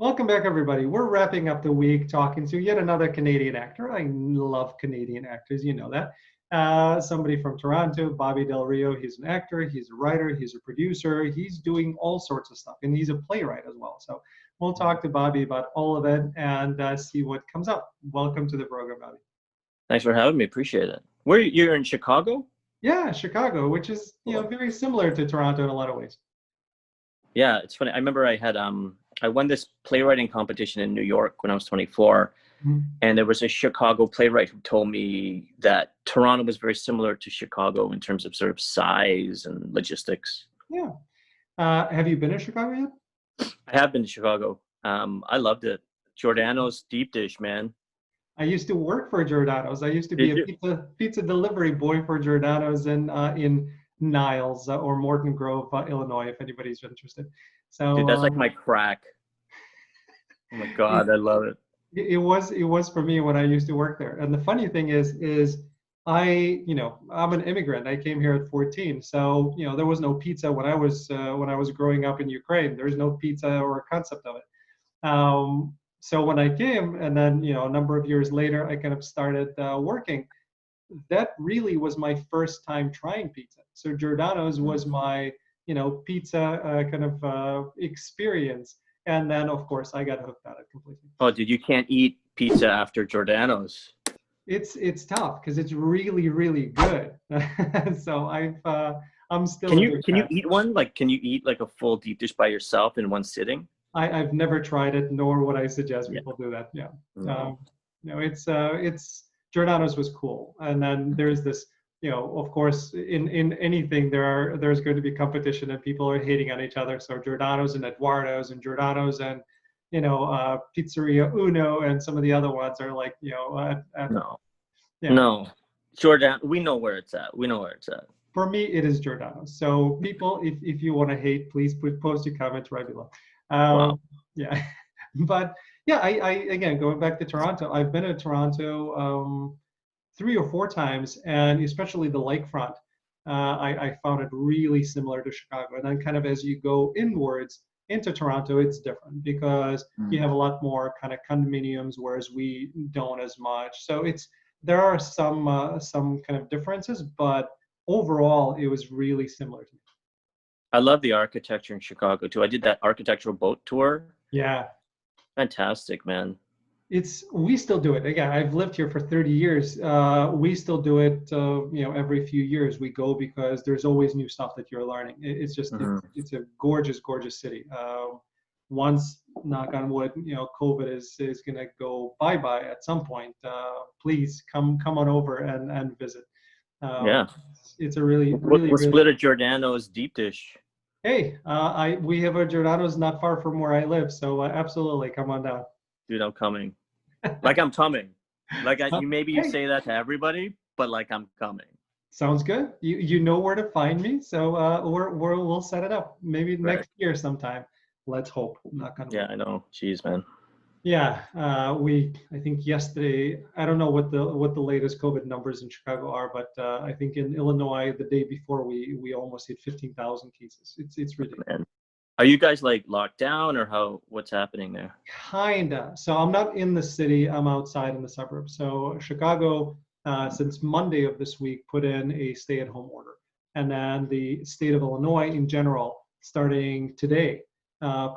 Welcome back, everybody. We're wrapping up the week talking to yet another Canadian actor. I love Canadian actors, you know that. Somebody from Toronto, Bobby Del Rio. He's an actor, he's a writer, he's a producer, he's doing all sorts of stuff, and he's a playwright as well. So we'll talk to Bobby about all of it and see what comes up. Welcome to the program, Bobby. Thanks for having me. Appreciate it. You're in Chicago? Yeah, Chicago, which is very similar to Toronto in a lot of ways. Yeah, it's funny. I remember I won this playwriting competition in New York when I was 24. Mm-hmm. And there was a Chicago playwright who told me that Toronto was very similar to Chicago in terms of sort of size and logistics. Yeah. Have you been to Chicago yet? I have been to Chicago. I loved it. Giordano's deep dish, man. I used to work for Giordano's. I used to be a pizza delivery boy for Giordano's in Niles or Morton Grove, Illinois, if anybody's interested. So, dude, that's like my crack. Oh my God, I love it. It was for me when I used to work there. And the funny thing is I'm an immigrant. I came here at 14, so there was no pizza when I was growing up in Ukraine. There's no pizza or a concept of it. So when I came, and then a number of years later, I kind of started working. That really was my first time trying pizza. So Giordano's was my pizza kind of experience. And then, of course, I got hooked on it completely. Oh, dude, you can't eat pizza after Giordano's. It's tough because it's really, really good. So I'm still. Can you eat one? Like, can you eat like a full deep dish by yourself in one sitting? I've never tried it, nor would I suggest people do that. Yeah. No. It's Giordano's was cool, and then there's this. Of course, in anything there's going to be competition and people are hating on each other. So Giordano's and Eduardo's and Giordano's and Pizzeria Uno and some of the other ones are like No, Giordano. We know where it's at. For me, it is Giordano's. So people, if you want to hate, please post your comments right below. Wow. Yeah, but yeah, I again going back to Toronto. I've been to Toronto 3 or 4 times, and especially the lakefront, I found it really similar to Chicago. And then kind of as you go inwards into Toronto, it's different because you have a lot more kind of condominiums, whereas we don't as much. So there are some kind of differences, but overall, it was really similar to me. I love the architecture in Chicago too. I did that architectural boat tour. Yeah. Fantastic, man. We still do it. Again, I've lived here for 30 years. We still do it, every few years we go because there's always new stuff that you're learning. It's just, it's a gorgeous, gorgeous city. Once, knock on wood, COVID is going to go bye-bye at some point. Please come on over and visit. Yeah. It's a really, we'll split a Giordano's deep dish. Hey, we have a Giordano's not far from where I live. So absolutely come on down. Dude, I'm coming. Like I'm coming. Like you say that to everybody, but like I'm coming. Sounds good. You know where to find me, so we'll set it up. Maybe next year sometime. Let's hope. Knock on wood. Yeah, I know. Jeez, man. Yeah, I think yesterday. I don't know what the latest COVID numbers in Chicago are, but I think in Illinois the day before we almost hit 15,000 cases. It's ridiculous. Man. Are you guys like locked down or what's happening there? Kinda. So I'm not in the city, I'm outside in the suburbs. So Chicago, since Monday of this week, put in a stay-at-home order. And then the state of Illinois in general, starting today,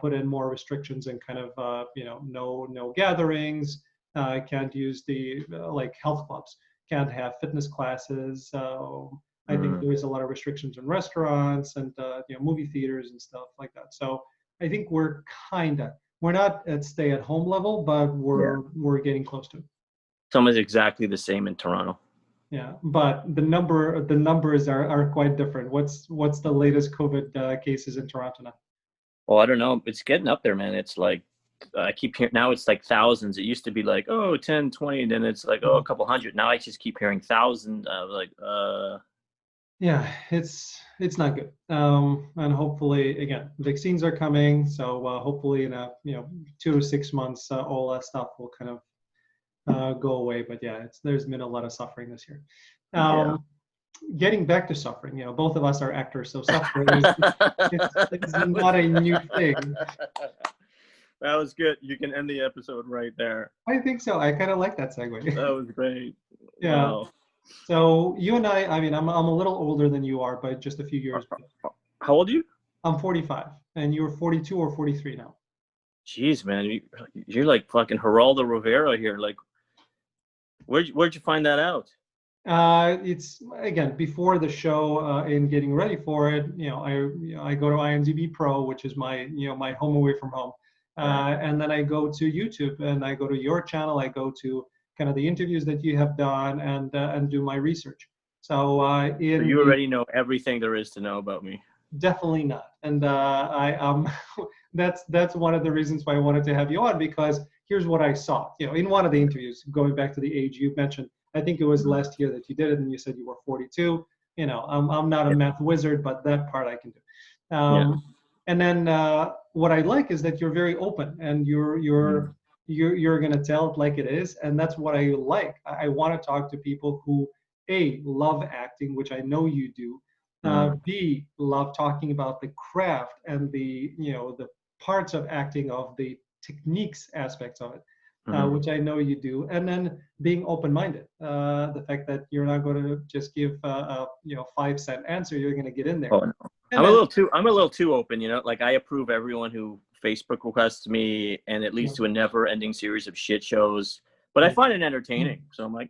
put in more restrictions and kind of, no gatherings, can't use the like health clubs, can't have fitness classes. I think there is a lot of restrictions in restaurants and movie theaters and stuff like that. So I think we're not at stay-at-home level, but we're getting close to it. It's almost exactly the same in Toronto. Yeah, but the numbers are quite different. What's the latest COVID cases in Toronto now? Well, I don't know. It's getting up there, man. It's like I keep hearing now it's like thousands. It used to be like 10, 20, and then it's like a couple hundred. Now I just keep hearing thousands. Yeah, it's not good. And hopefully, again, vaccines are coming. So hopefully in 2 to 6 months, all that stuff will kind of go away. But yeah, there's been a lot of suffering this year. Getting back to suffering, both of us are actors, so suffering is not a new thing. That was good. You can end the episode right there. I think so. I kind of like that segue. That was great. Yeah. Wow. So you and I mean, I'm a little older than you are by just a few years. How old are you? I'm 45, and you're 42 or 43 now. Jeez, man, you're like fucking Geraldo Rivera here. Like, where'd you find that out? It's again before the show and getting ready for it. I go to IMDb Pro, which is my home away from home, and then I go to YouTube and I go to your channel. I go to kind of the interviews that you have done and do my research. So So you already know everything there is to know about me. definitely not, and that's one of the reasons why I wanted to have you on, because here's what I saw. In one of the interviews, going back to the age you mentioned. I think it was last year that you did it, and you said you were 42. I'm not a math wizard, but that part I can do. Yeah. And then what I like is that you're very open, and you're going to tell it like it is, and that's what I like. I want to talk to people who A, love acting, which I know you do. B, love talking about the craft and the parts of acting, of the techniques aspects of it. Which I know you do, and then being open-minded. The fact that you're not going to just give a 5-cent answer, you're going to get in there. Oh, no. I'm a little too open. Like I approve everyone who Facebook requests me, and it leads to a never-ending series of shit shows. But I find it entertaining, so I'm like,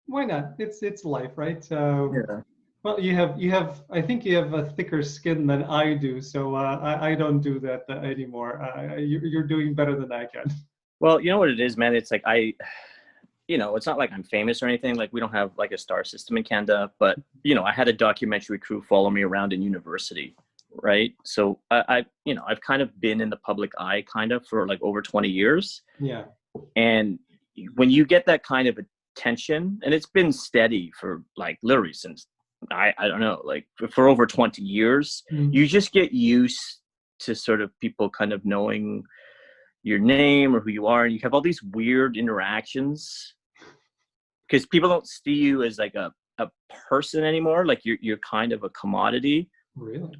Why not? It's life, right? Yeah. Well, you have. I think you have a thicker skin than I do, so I don't do that anymore. You're doing better than I can. Well, you know what it is, man? It's like it's not like I'm famous or anything. Like we don't have like a star system in Canada, but I had a documentary crew follow me around in university, right? So I've kind of been in the public eye kind of for like over 20 years. Yeah. And when you get that kind of attention, and it's been steady for like literally since I don't know, like for over 20 years, you just get used to sort of people kind of knowing your name or who you are, and you have all these weird interactions because people don't see you as like a person anymore. Like you're kind of a commodity. Really?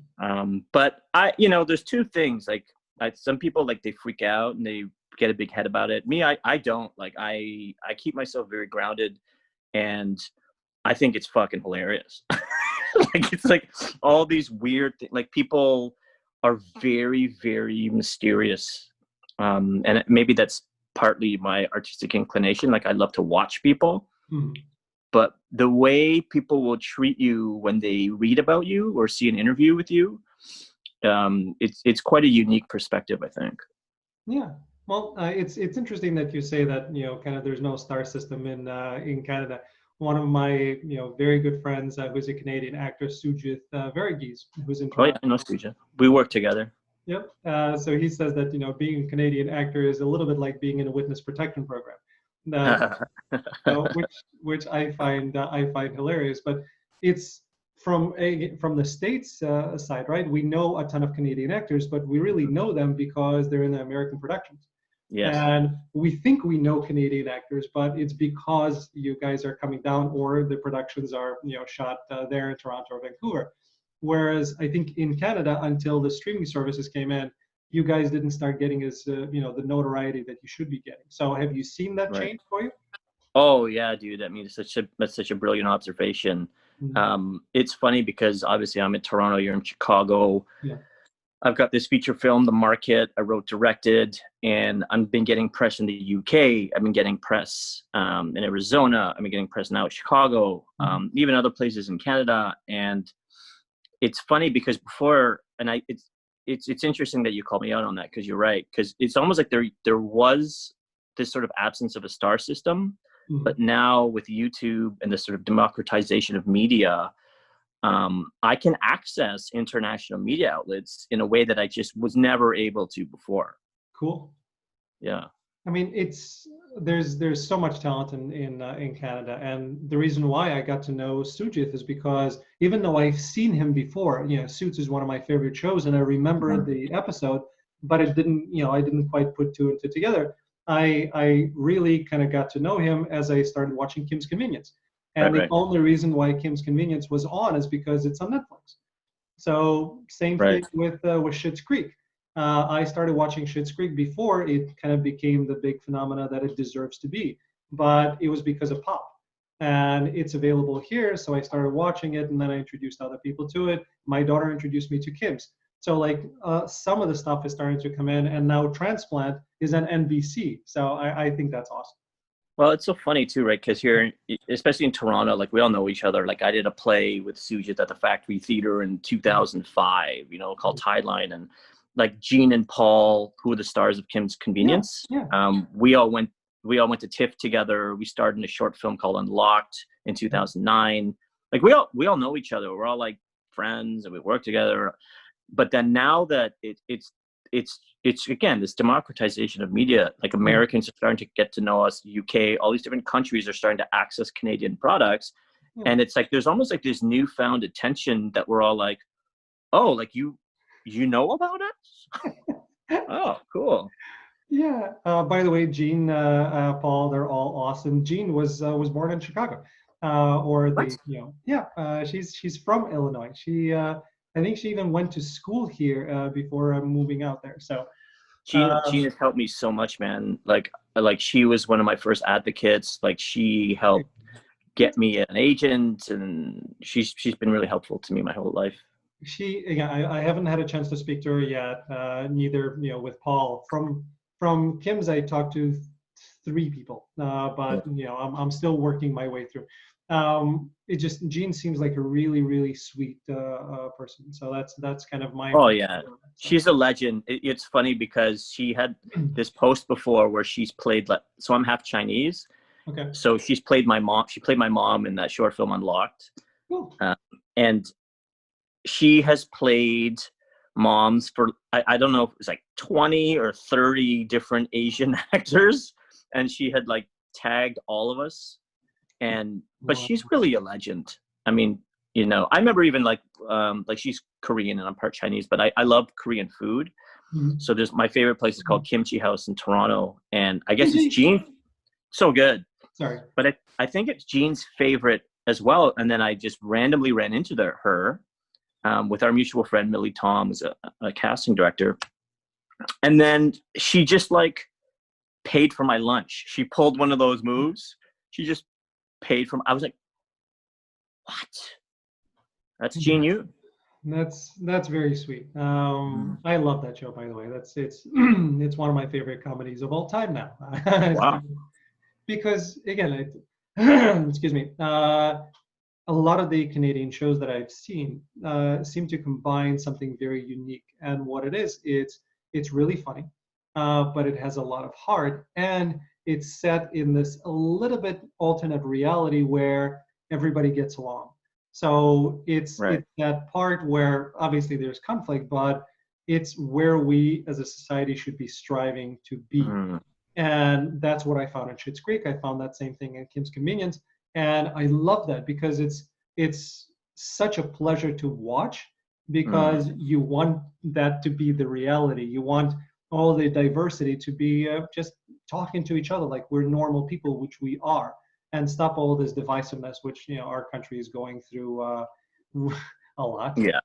But there's two things. Like some people, like, they freak out and they get a big head about it. Me, I don't. Like I keep myself very grounded, and I think it's fucking hilarious. Like it's like all these weird like people are very, very mysterious. And maybe that's partly my artistic inclination. Like I love to watch people, but the way people will treat you when they read about you or see an interview with you, it's quite a unique perspective, I think. Yeah. Well, it's interesting that you say that, kind of there's no star system in Canada. One of my, very good friends, who's a Canadian actor, Sujith Verghese, who's in Toronto. Oh, yeah, I know Sujith. We work together. Yep. So he says that being a Canadian actor is a little bit like being in a witness protection program, which I find hilarious. But it's from the States side, right? We know a ton of Canadian actors, but we really know them because they're in the American productions. Yes. And we think we know Canadian actors, but it's because you guys are coming down, or the productions are shot there in Toronto or Vancouver. Whereas I think in Canada, until the streaming services came in, you guys didn't start getting as the notoriety that you should be getting. So have you seen that change for you? Oh yeah, dude. I mean, that's such a brilliant observation. It's funny because obviously I'm in Toronto, you're in Chicago. Yeah. I've got this feature film, The Market, I wrote, directed, and I've been getting press in the UK. I've been getting press in Arizona. I've been getting press now in Chicago, even other places in Canada. And it's funny because before, and it's interesting that you called me out on that, because you're right. Because it's almost like there was this sort of absence of a star system, but now with YouTube and the sort of democratization of media, I can access international media outlets in a way that I just was never able to before. Cool. Yeah. I mean, there's so much talent in Canada, and the reason why I got to know Sujith is because even though I've seen him before, Suits is one of my favorite shows, and I remember the episode, but it didn't, I didn't quite put two and two together. I really kind of got to know him as I started watching Kim's Convenience, and the only reason why Kim's Convenience was on is because it's on Netflix. So same thing with Schitt's Creek. I started watching Schitt's Creek before it kind of became the big phenomena that it deserves to be. But it was because of Pop. And it's available here, so I started watching it, and then I introduced other people to it. My daughter introduced me to Kim's. So like some of the stuff is starting to come in, and now Transplant is on NBC. So I think that's awesome. Well, it's so funny too, right? Because here, especially in Toronto, like we all know each other. Like I did a play with Sujit at the Factory Theater in 2005, called Tideline, and like Gene and Paul, who are the stars of Kim's Yeah, Convenience. yeah. We all went to TIFF together. We starred in a short film called Unlocked in 2009. Like we all know each other. We're all like friends, and we work together. But then now that it's again this democratization of media. Like Americans are starting to get to know us. UK, all these different countries are starting to access Canadian products, Yeah. and it's like there's almost like this newfound attention that we're all like, oh, like you know about us? Oh, cool. Yeah. By the way, Gene, Paul, they're all awesome. Gene was born in Chicago, or What? the yeah. She's from Illinois. I think she even went to school here before moving out there. So Gene has helped me so much, man. Like she was one of my first advocates. Like she helped get me an agent, and she's been really helpful to me my whole life. I haven't had a chance to speak to her yet. Neither with Paul from Kim's. I talked to three people, but I'm still working my way through. It just Jean seems like a really sweet person. So that's kind of my Oh impression yeah, of her. So, she's a legend. It's funny because she had this post before where she's played like, so I'm half Chinese, okay, so she's played my mom. She played my mom in that short film Unlocked, cool. and she has played moms for I don't know if it was like 20 or 30 different Asian actors, and she had like tagged all of us. And but Wow. she's really a legend. I mean, I remember even like she's Korean and I'm part Chinese, but I love Korean food. Mhm. So there's my favorite place is called Kimchi House in Toronto, and I guess it's Easy. Gene. So good, Sorry. but I think it's Gene's favorite as well. And then I just randomly ran into her with our mutual friend Millie Tom, who's a casting director, and then she just like paid for my lunch. She pulled one of those moves. She just paid for. I was like, what? That's Gene Yu. That's very sweet. Mm. I love that show, by the way. It's it's one of my favorite comedies of all time now. Wow. Because again, excuse me, a lot of the Canadian shows that I've seen seem to combine something very unique. And what it is, it's really funny, but it has a lot of heart, and it's set in this a little bit alternate reality where everybody gets along. So Right. it's that part where obviously there's conflict, but it's where we as a society should be striving to be. Mm. And that's what I found in Schitt's Creek. I found that same thing in Kim's Convenience, and I love that because it's such a pleasure to watch Mm. because you want that to be the reality. You want all the diversity to be just talking to each other like we're normal people, which we are, and stop all this divisiveness, which our country is going through a lot Yeah.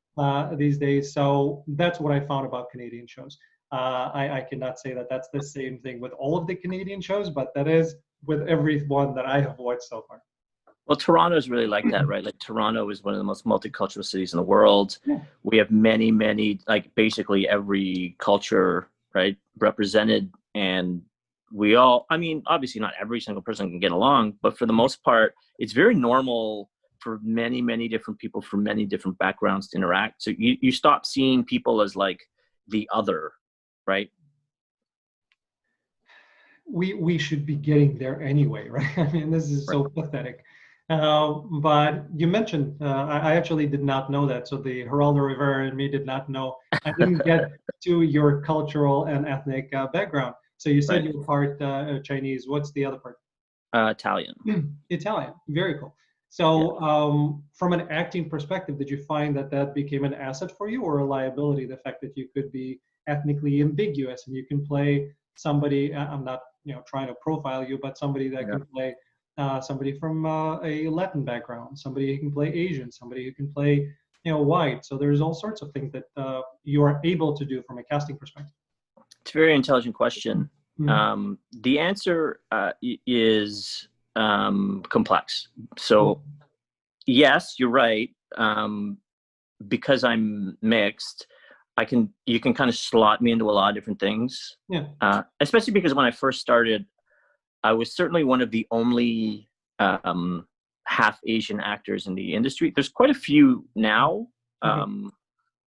these days. So that's what I found about Canadian shows. I cannot say that that's the same thing with all of the Canadian shows, but that is with every one that I have watched so far. Well, Toronto is really like that, right? Like Toronto is one of the most multicultural cities in the world. Yeah. We have many, like basically every culture, right, represented, and we all. I mean, obviously not every single person can get along, but for the most part, it's very normal for many different people from many different backgrounds to interact. So you stop seeing people as like the other, right? We should be getting there anyway, right? I mean, this is Right. so pathetic. But you mentioned, I actually did not know that. So the Geraldo Rivera and me did not know. I didn't get to your cultural and ethnic background. So you said Right. you're part Chinese. What's the other part? Italian. Italian. Very cool. Yeah. So from an acting perspective, did you find that that became an asset for you or a liability? The fact that you could be ethnically ambiguous and you can play somebody. I'm not trying to profile you, but somebody that Yeah. can play somebody from a Latin background, somebody who can play Asian, somebody who can play white. So there's all sorts of things that you are able to do from a casting perspective. It's a very intelligent question. Mm-hmm. The answer is complex. So yes, you're right. Because I'm mixed, you can kind of slot me into a lot of different things. Yeah. Especially because when I first started, I was certainly one of the only half Asian actors in the industry. There's quite a few now, Okay.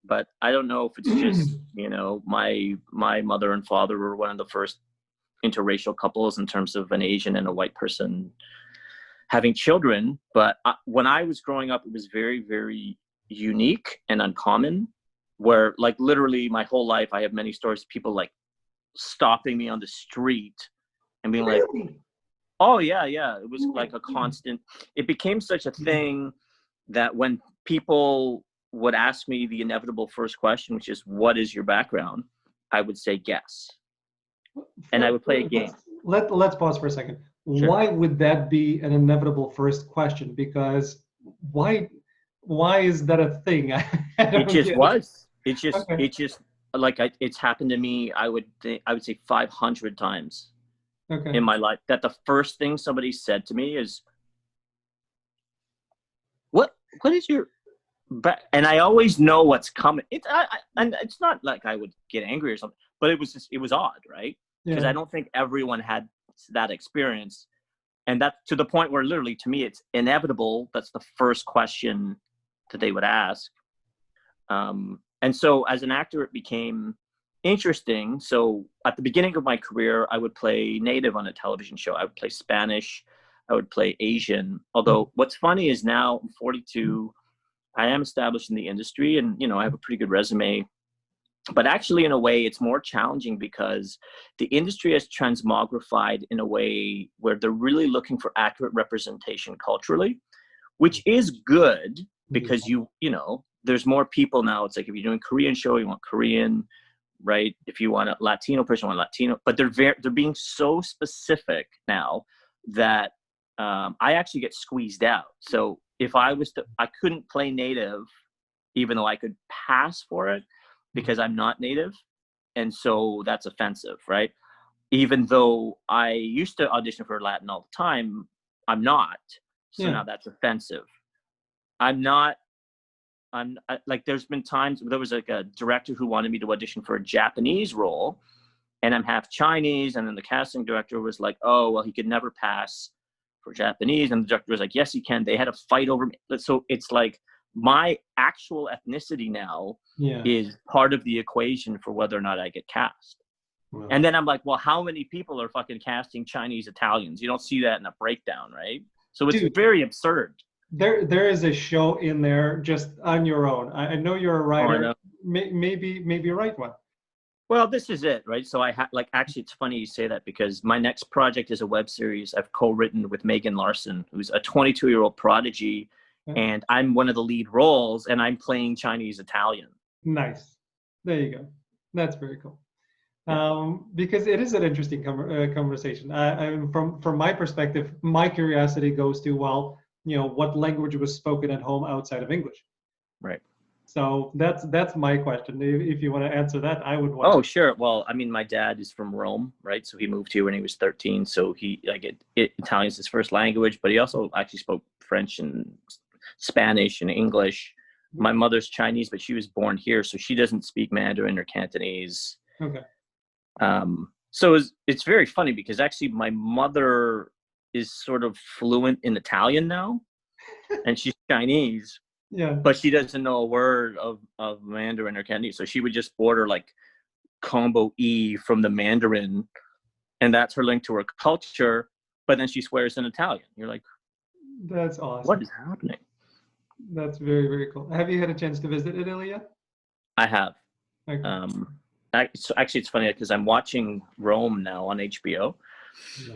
but I don't know if it's just my mother and father were one of the first interracial couples in terms of an Asian and a white person having children. But when I was growing up, it was very, very unique and uncommon. Where like literally my whole life, I have many stories of people like stopping me on the street and being like, Really? oh yeah, it was Oh my like a God. constant. It became such a thing that when people would ask me the inevitable first question, which is what is your background, I would say guess, and I would play a game. Let's pause for a second. Sure. Why would that be an inevitable first question? Because why why is that a thing? I It don't just get it. was. Okay. It just like it's happened to me. I would say 500 times Okay. in my life that the first thing somebody said to me is, what is your but and I always know what's coming. And it's not like I would get angry or something, but it was odd, right? Because Yeah. I don't think everyone had that experience, and that to the point where literally to me it's inevitable. That's the first question that they would ask, and so as an actor, it became interesting. So at the beginning of my career, I would play native on a television show. I would play Spanish. I would play Asian. Although what's funny is now I'm 42. I am established in the industry and, I have a pretty good resume. But actually, in a way, it's more challenging because the industry has transmogrified in a way where they're really looking for accurate representation culturally, which is good because there's more people now. It's like if you're doing Korean show, you want Korean, right? If you want a Latino person, you want Latino. But they're being so specific now that I actually get squeezed out. So if I couldn't play native, even though I could pass for it because I'm not native. And so that's offensive, right? Even though I used to audition for Latin all the time, I'm not. So Yeah. now that's offensive. I'm not, like, there's been times there was like a director who wanted me to audition for a Japanese role and I'm half Chinese. And then the casting director was like, oh, well, he could never pass for Japanese. And the director was like, yes, he can. They had a fight over me. So it's like my actual ethnicity now Yeah. is part of the equation for whether or not I get cast. Wow. And then I'm like, well, how many people are fucking casting Chinese Italians? You don't see that in a breakdown, right? So it's Dude, very absurd. there is a show in there just on your own. I know you're a Oh, I writer. know. Maybe write one. Well, this is it, right? So actually, it's funny you say that because my next project is a web series I've co-written with Megan Larson, who's a 22-year-old prodigy, Yeah. and I'm one of the lead roles, and I'm playing Chinese Italian. Nice. There you go. That's very cool. Yeah. Because it is an interesting conversation. From my perspective, my curiosity goes to, well, what language was spoken at home outside of English. Right. So that's my question. If you want to answer that, I would want. Oh, sure. Well, I mean, my dad is from Rome, right? So he moved here when he was 13. So Italian is his first language, but he also actually spoke French and Spanish and English. My mother's Chinese, but she was born here, so she doesn't speak Mandarin or Cantonese. Okay. So it's very funny because actually my mother is sort of fluent in Italian now, and she's Chinese, Yeah. but she doesn't know a word of Mandarin or Cantonese. So she would just order like combo E from the Mandarin, and that's her link to her culture. But then she swears in Italian. You're like, That's awesome. what is happening? That's very, very cool. Have you had a chance to visit Italy yet? I have. Okay. So actually, it's funny because I'm watching Rome now on HBO. Yeah.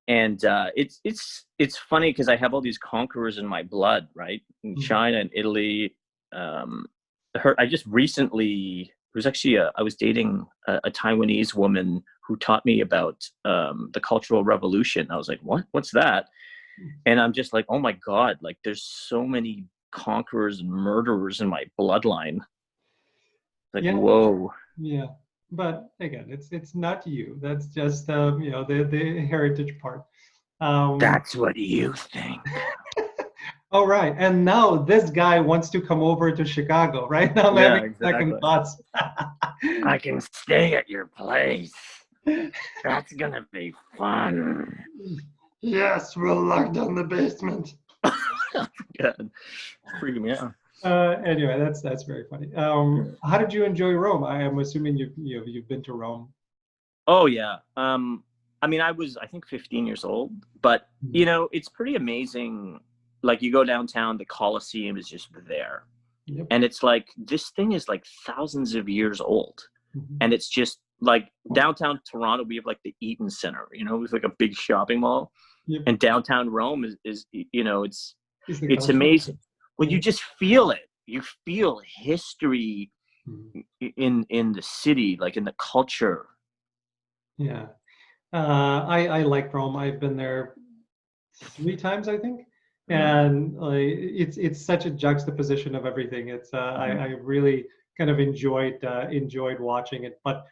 And it's funny because I have all these conquerors in my blood, right? In China and Italy. I just recently, I was dating a Taiwanese woman who taught me about the Cultural Revolution. I was like, what's that? And I'm just like, oh my God, like there's so many conquerors and murderers in my bloodline. Like, Yeah, whoa. yeah. But again, it's not you. That's just the heritage part. Um, That's what you think. oh right, and now this guy wants to come over to Chicago. Right now, I'm Yeah, having second exactly. thoughts. I can stay at your place. That's gonna be fun. Yes, we'll lock down the basement. Good. Freaking me out. Anyway, that's very funny. How did you enjoy Rome? I am assuming you've been to Rome. Oh yeah. I mean, I think 15 years old, but it's pretty amazing. Like, you go downtown, the Colosseum is just there. Yep. And it's like, this thing is like thousands of years old. Mhm. And it's just like downtown Toronto, we have like the Eaton Center, with like a big shopping mall. Yep. And downtown Rome is it's Colosseum. amazing. Well, Yeah. you just feel it. You feel history Mhm. in the city, like in the culture. Yeah. I like Rome. I've been there 3 times, I think, and it's such a juxtaposition of everything. It's I really kind of enjoyed watching it. But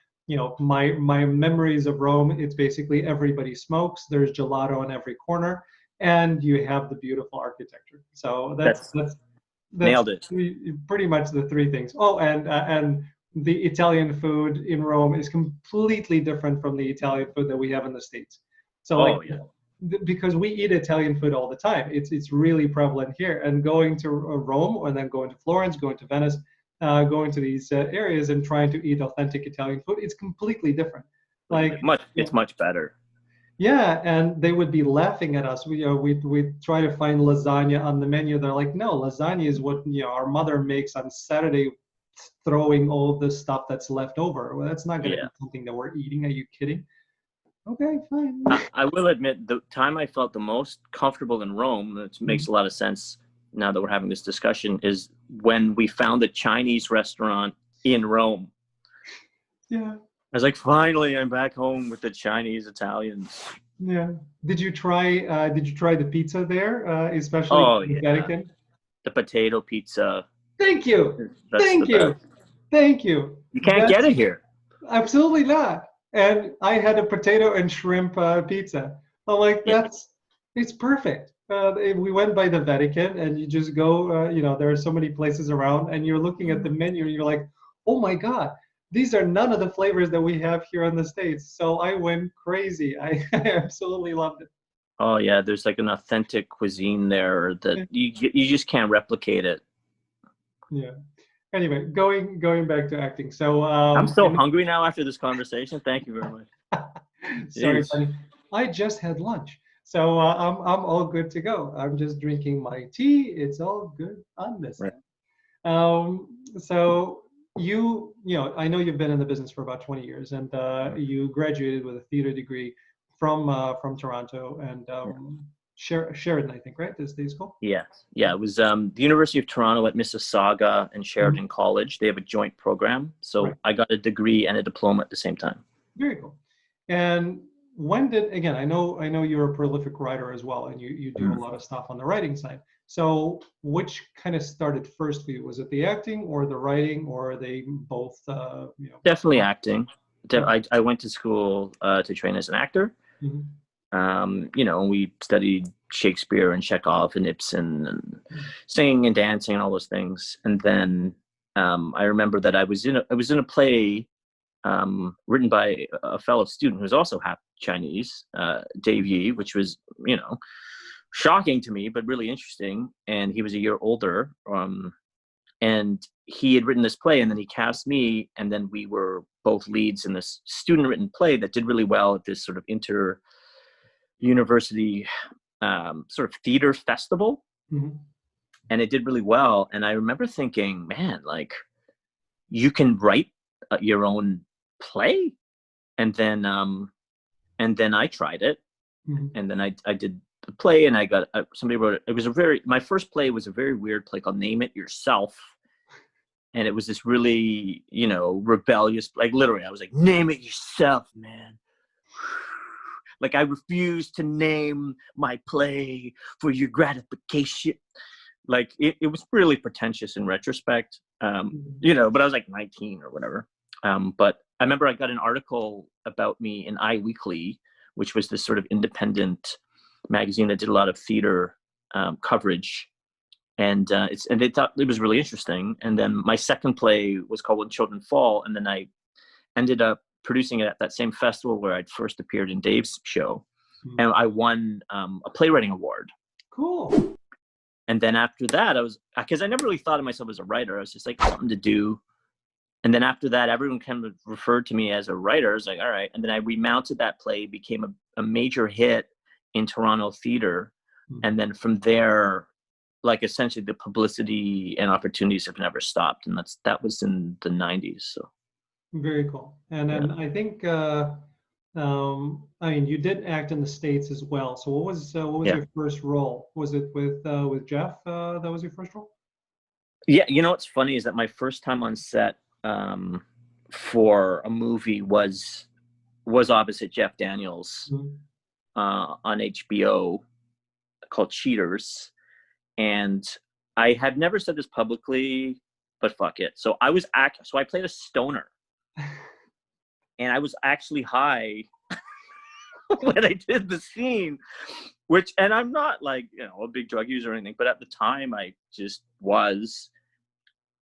my memories of Rome, it's basically everybody smokes. There's gelato on every corner, and you have the beautiful architecture. So that's Nailed it. pretty much the three things. Oh, and the Italian food in Rome is completely different from the Italian food that we have in the States. So because we eat Italian food all the time, it's really prevalent here. And going to Rome, and then going to Florence, going to Venice, going to these areas and trying to eat authentic Italian food, it's completely different. Like It's much better. yeah, and they would be laughing at us. We try to find lasagna on the menu. They're like, no, lasagna is what our mother makes on Saturday, throwing all the stuff that's left over. Well, that's not going to be something that we're eating. Are you kidding? Okay, fine. I will admit, the time I felt the most comfortable in Rome, that makes a lot of sense now that we're having this discussion, is when we found a Chinese restaurant in Rome. Yeah. I was like, finally, I'm back home with the Chinese Italians. Yeah. Did you try the pizza there, especially in the Vatican? The potato pizza. Thank you. Thank you. Thank you. You can't get it here. Absolutely not. And I had a potato and shrimp pizza. I'm like, it's perfect. We went by the Vatican, and you just go, there are so many places around, and you're looking at the menu, and you're like, oh my God, these are none of the flavors that we have here in the States. So I went crazy. I absolutely loved it. Oh yeah, there's like an authentic cuisine there that you just can't replicate it. Yeah. Anyway, going back to acting. So I'm so hungry now after this conversation. Thank you very much. Sorry, buddy. I just had lunch, so I'm all good to go. I'm just drinking my tea. It's all good on this. Right. So I know you've been in the business for about 20 years, and you graduated with a theater degree from Toronto and Sheridan, I think, right? This school? Yeah. It was the University of Toronto at Mississauga and Sheridan College. They have a joint program, so I got a degree and a diploma at the same time. Very cool. And I know you're a prolific writer as well, and you do a lot of stuff on the writing side. So which kind of started first for you? Was it the acting or the writing, or are they both? Definitely acting. I went to school to train as an actor. We studied Shakespeare and Chekhov and Ibsen and singing and dancing and all those things. And then I remember that I was in a play written by a fellow student who's also half Chinese, Dave Yi, which was shocking to me, but really interesting. And he was a year older, and he had written this play, and then he cast me, and then we were both leads in this student-written play that did really well at this sort of inter-university sort of theater festival. And it did really well. And I remember thinking, man, like, you can write your own play. And then I tried it, and then I did the play, and I got somebody wrote it. It was my first play was a very weird play called Name It Yourself. And it was this really, rebellious, like, literally, I was like, name it yourself, man. Like, I refuse to name my play for your gratification. like it was really pretentious in retrospect, but I was like 19 or whatever. But I remember I got an article about me in I Weekly, which was this sort of independent magazine that did a lot of theater coverage, and they thought it was really interesting. And then my second play was called When Children Fall, and then I ended up producing it at that same festival where I'd first appeared in Dave's show, and I won a playwriting award. Cool. And then after that, because I never really thought of myself as a writer. I was just like, something to do. And then after that, everyone kind of referred to me as a writer. I was like, all right. And then I remounted that play, became a major hit in Toronto theater. And then from there, like essentially the publicity and opportunities have never stopped. And that was in the 90s. So very cool. And then I think, I mean, you did act in the States as well. So what was your first role? Was it with Jeff? That was your first role? Yeah. You know, what's funny is that my first time on set for a movie was opposite Jeff Daniels on HBO called Cheaters. And I have never said this publicly, but fuck it. So I played a stoner. And I was actually high when I did the scene, and I'm not like, a big drug user or anything, but at the time I just was.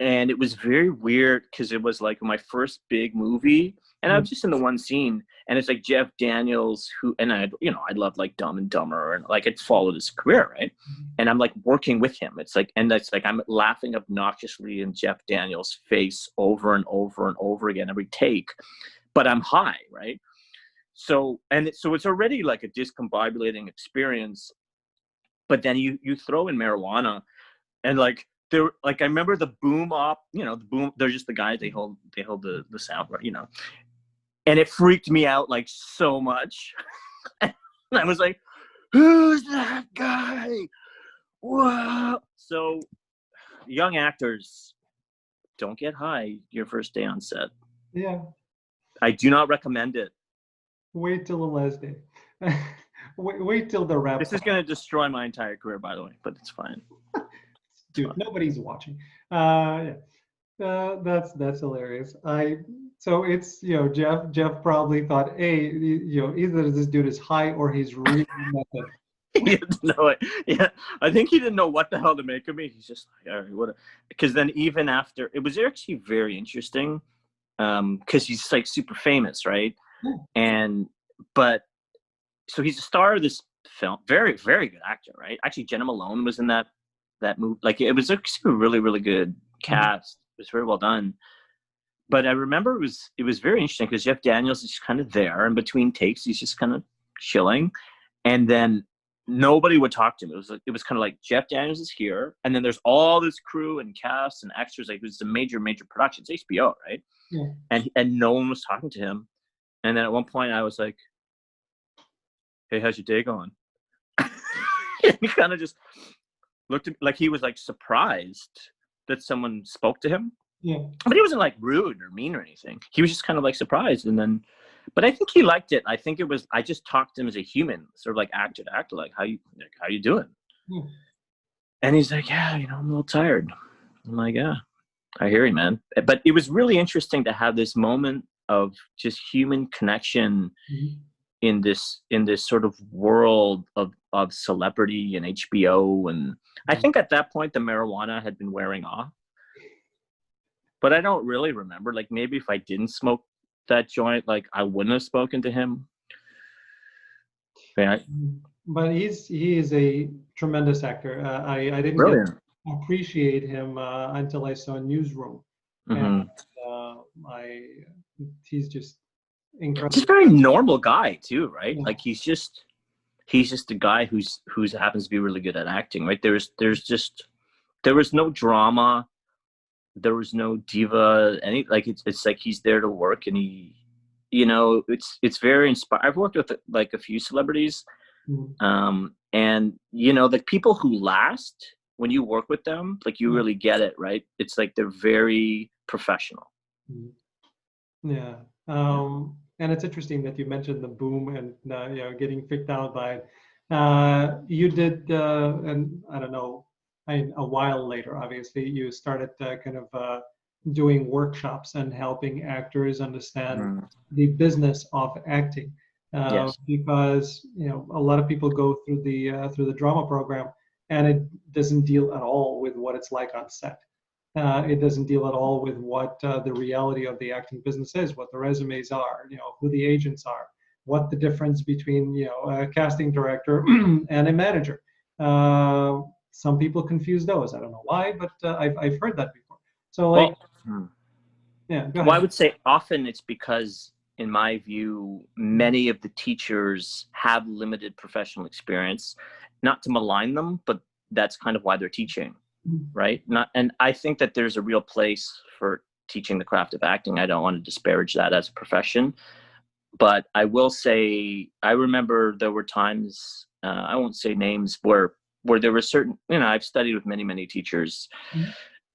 And it was very weird because it was like my first big movie, and I was just in the one scene, and it's like Jeff Daniels, and I loved like Dumb and Dumber, and like it followed his career, right? And I'm like working with him. It's like I'm laughing obnoxiously in Jeff Daniels' face over and over and over again every take, but I'm high, right? So it's already like a discombobulating experience, but then you throw in marijuana, and like. I remember the boom op, the boom. They're just the guys. They hold the sound, and it freaked me out like so much. And I was like, "Who's that guy?" Whoa! So, young actors, don't get high your first day on set. Yeah. I do not recommend it. Wait till the last day. wait till the wrap. This is going to destroy my entire career, by the way, but it's fine. Dude, nobody's watching. Yeah. That's hilarious. So it's Jeff probably thought, hey, either this dude is high or he's really method. He didn't know it. Yeah, I think he didn't know what the hell to make of me. He's just like, all right, what? Because then even after, it was actually very interesting, because he's like super famous, right? But so he's a star of this film, very very good actor, right? Actually, Jenna Malone was in that movie. Like it was a really really good cast. It was very well done. But I remember it was very interesting because Jeff Daniels is kind of there, and between takes he's just kind of chilling, and then nobody would talk to him. It was kind of like Jeff Daniels is here, and then there's all this crew and cast and extras. Like it was a major production. It's HBO, right? Yeah. And no one was talking to him. And then at one point I was like, "Hey, how's your day going?" And he kind of just looked at, like he was like surprised that someone spoke to him. Yeah. But he wasn't like rude or mean or anything. He was just kind of like surprised. And then, but I think he liked it. I think it was, I just talked to him as a human, sort of like actor to actor, like how you doing? Yeah. And he's like, yeah, I'm a little tired. I'm like, yeah, I hear you, man. But it was really interesting to have this moment of just human connection in this sort of world of celebrity and HBO. And I think at that point the marijuana had been wearing off. But I don't really remember. Like maybe if I didn't smoke that joint, like I wouldn't have spoken to him. Yeah. But he is a tremendous actor. I didn't appreciate him until I saw Newsroom. And he's just incredible. He's a very normal guy too, right? Yeah. Like he's just a guy who happens to be really good at acting, right? There was no drama. There was no diva, it's like he's there to work, and he, it's very inspiring. I've worked with like a few celebrities, and the people who last when you work with them, like you really get it, right? It's like they're very professional. Yeah. And it's interesting that you mentioned the boom and getting freaked out by it. You did, and I don't know a while later, obviously, you started kind of doing workshops and helping actors understand Mm, the business of acting. yes. Because a lot of people go through the drama program, and it doesn't deal at all with what it's like on set. It doesn't deal at all with what the reality of the acting business is, what the resumes are, who the agents are, what the difference between a casting director and a manager. Some people confuse those. I don't know why, but I've heard that before. So like, Well, hmm. yeah, go Well, I ahead. would say often it's because, in my view, many of the teachers have limited professional experience. Not to malign them, but that's kind of why they're teaching, right? Not, and I think that there's a real place for teaching the craft of acting. I don't want to disparage that as a profession, but I will say I remember there were times, I won't say names, where there were certain, I've studied with many teachers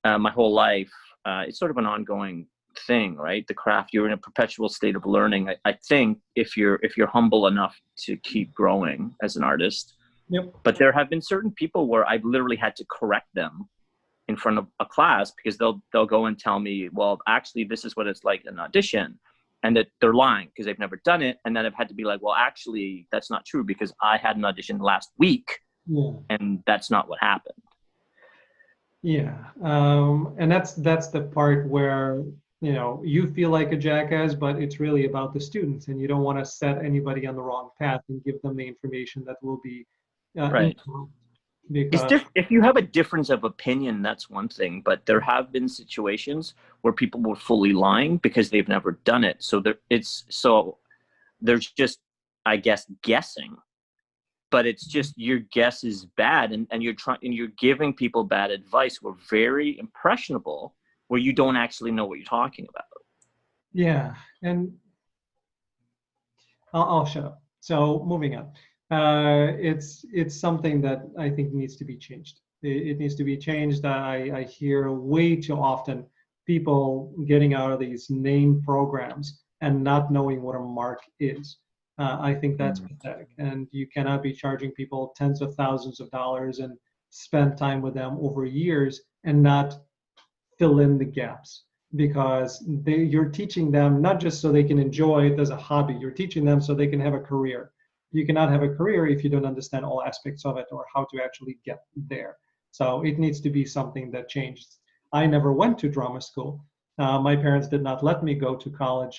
my whole life. It's sort of an ongoing thing, right? The craft, you're in a perpetual state of learning. I think if you're humble enough to keep growing as an artist. Yep. But there have been certain people where I've literally had to correct them in front of a class because they'll go and tell me, well, actually, this is what it's like in an audition, and that they're lying because they've never done it. And then I've had to be like, well, actually, that's not true because I had an audition last week, Yeah. and that's not what happened. Yeah. And that's the part where you feel like a jackass, but it's really about the students, and you don't want to set anybody on the wrong path and give them the information that will be Right. incorrect. Because If you have a difference of opinion, that's one thing, but there have been situations where people were fully lying because they've never done it. So there's just, I guess, guessing, but it's just your guess is bad, and you're giving people bad advice who are very impressionable, where you don't actually know what you're talking about. yeah, and I'll shut up. So moving on. It's something that I think needs to be changed. It needs to be changed. I hear way too often people getting out of these name programs and not knowing what a mark is. I think that's Mm. pathetic. And you cannot be charging people tens of thousands of dollars and spend time with them over years and not fill in the gaps, because you're teaching them not just so they can enjoy it as a hobby, you're teaching them so they can have a career. You cannot have a career if you don't understand all aspects of it or how to actually get there. So it needs to be something that changed. I never went to drama school. My parents did not let me go to college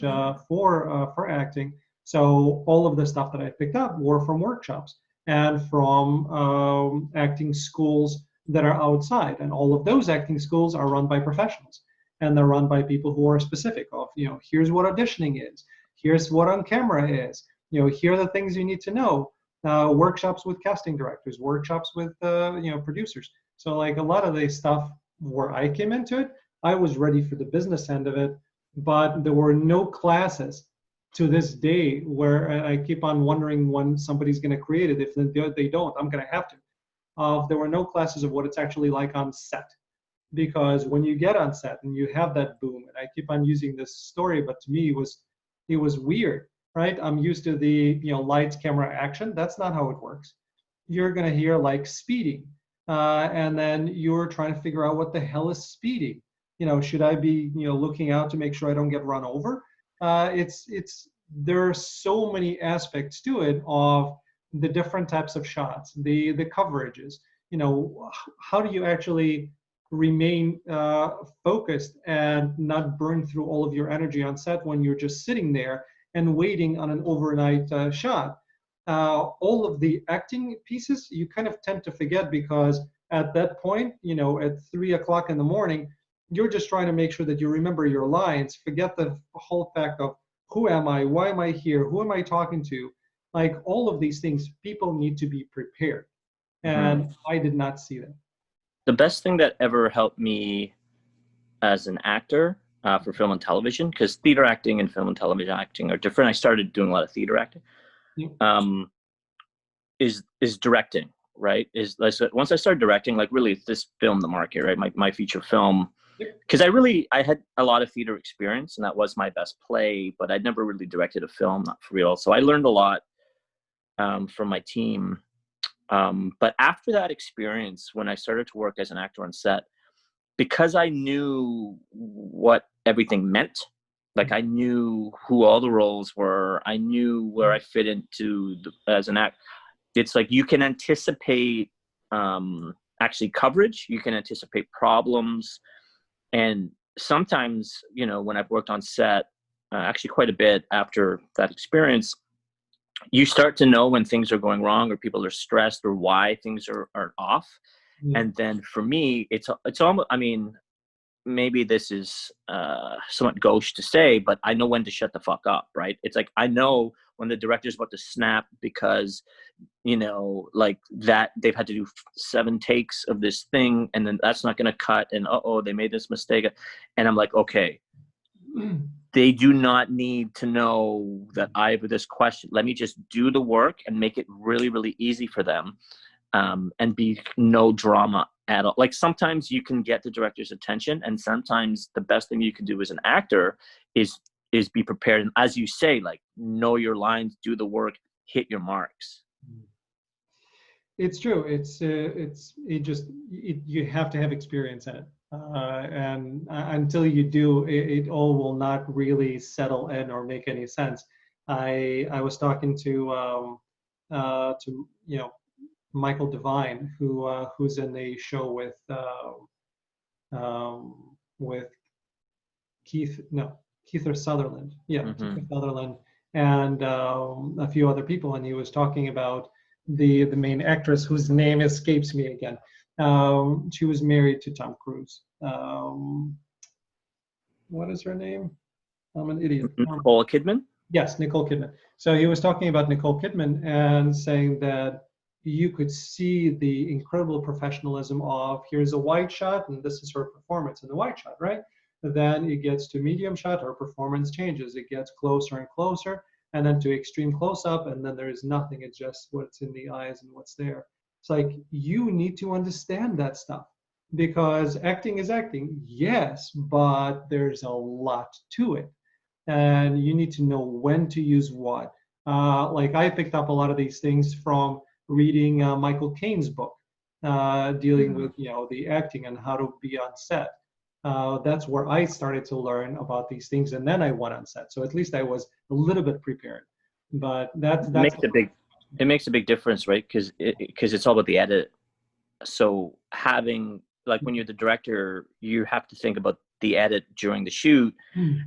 for acting. So all of the stuff that I picked up were from workshops and from acting schools that are outside, and all of those acting schools are run by professionals, and they're run by people who are specific of, here's what auditioning is, here's what on camera is, here are the things you need to know. Workshops with casting directors, workshops with producers. So like a lot of the stuff where I came into it, I was ready for the business end of it, but there were no classes to this day, where I keep on wondering when somebody's going to create it. If they don't, I'm going to have to. There were no classes of what it's actually like on set. Because when you get on set and you have that boom, and I keep on using this story, but to me it was weird, right? I'm used to the lights, camera, action. That's not how it works. You're gonna hear like speeding, and then you're trying to figure out what the hell is speeding. Should I be looking out to make sure I don't get run over? It's there are so many aspects to it of the different types of shots, the coverages. How do you actually remain focused and not burn through all of your energy on set when you're just sitting there and waiting on an overnight shot? All of the acting pieces you kind of tend to forget, because at that point, at 3 o'clock in the morning, you're just trying to make sure that you remember your lines, forget the whole fact of who am I, why am I here, who am I talking to. Like all of these things, people need to be prepared. Mhm. And I did not see that. The best thing that ever helped me as an actor for film and television, because theater acting and film and television acting are different. I started doing a lot of theater acting. Yep. Is directing, right? Is like, so once I started directing, like really this film the market, right? My feature film, Yep. because I had a lot of theater experience and that was my best play, but I'd never really directed a film, not for real. So I learned a lot from my team. But after that experience, when I started to work as an actor on set, because I knew what everything meant, like I knew who all the roles were, I knew where I fit into as an act. It's like you can anticipate actually coverage, you can anticipate problems, and sometimes, you know, when I've worked on set, actually quite a bit after that experience, you start to know when things are going wrong or people are stressed or why things are off. Yeah. And then for me, it's almost, I mean, maybe this is somewhat gauche to say, but I know when to shut the fuck up, right? It's like I know when the director's about to snap because, you know, like that they've had to do 7 takes of this thing, and then that's not going to cut, and oh, they made this mistake, and I'm like, okay, they do not need to know that I have this question. Let me just do the work and make it really, really easy for them, and be no drama at all. Like sometimes you can get the director's attention, and sometimes the best thing you can do as an actor is be prepared. And as you say, like know your lines, do the work, hit your marks. It's true. You have to have experience in it, and until you do, it all will not really settle in or make any sense. I was talking to Michael Devine, who's in a show with Keith, no, Keith Sutherland. Yeah, Mm-hmm. Keith Sutherland and a few other people. And he was talking about the main actress whose name escapes me again. She was married to Tom Cruise. What is her name? I'm an idiot. Nicole Kidman. Yes, Nicole Kidman. So he was talking about Nicole Kidman and saying that you could see the incredible professionalism of here's a wide shot and this is her performance in the wide shot, right? Then it gets to medium shot, her performance changes. It gets closer and closer, and then to extreme close up, and then there is nothing. It's just what's in the eyes and what's there. It's like you need to understand that stuff because acting is acting, yes, but there's a lot to it and you need to know when to use what. Like I picked up a lot of these things from reading Michael Caine's book, dealing with the acting and how to be on set. That's where I started to learn about these things, and then I went on set. So at least I was a little bit prepared. But It that's makes a big it makes a big difference, right? Because it's all about the edit. So having, like, when you're the director, you have to think about the edit during the shoot.